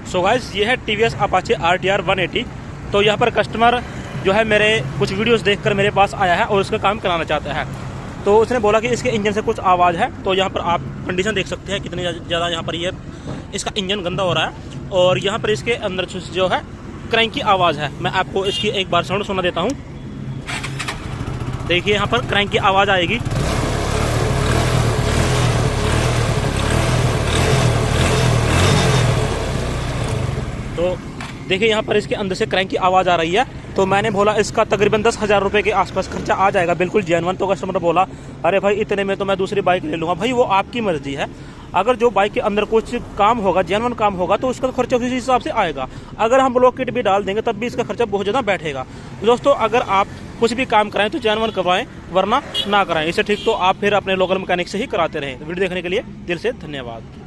So guys ये है TVS Apache RTR 180। तो यहाँ पर कस्टमर जो है मेरे कुछ वीडियोस देखकर मेरे पास आया है और उसका काम कराना चाहता है। तो उसने बोला कि इसके इंजन से कुछ आवाज़ है। तो यहाँ पर आप कंडीशन देख सकते हैं कितनी ज़्यादा यहाँ पर ये इसका इंजन गंदा हो रहा है। और यहाँ पर इसके अंदर जो है क्रैंक की आवाज़ है। मैं आपको इसकी एक बार साउंड सुना देता हूँ। देखिए यहाँ पर क्रैंक की आवाज़ आएगी। तो देखिए यहाँ पर इसके अंदर से क्रैंक की आवाज़ आ रही है। तो मैंने बोला इसका तकरीबन 10,000 रुपये के आसपास खर्चा आ जाएगा, बिल्कुल जेन्युइन। तो कस्टमर बोला अरे भाई इतने में तो मैं दूसरी बाइक ले लूँगा। भाई वो आपकी मर्जी है। अगर जो बाइक के अंदर कुछ काम होगा, जेन्युइन काम होगा, तो उसका खर्चा उसी हिसाब से आएगा। अगर हम ब्लॉक किट भी डाल देंगे तब भी इसका खर्चा बहुत ज़्यादा बैठेगा। दोस्तों अगर आप कुछ भी काम कराएं तो जेन्युइन करवाएं, वरना ना कराएं। इससे ठीक तो आप फिर अपने लोकल मैकेनिक से ही कराते रहें। वीडियो देखने के लिए दिल से धन्यवाद।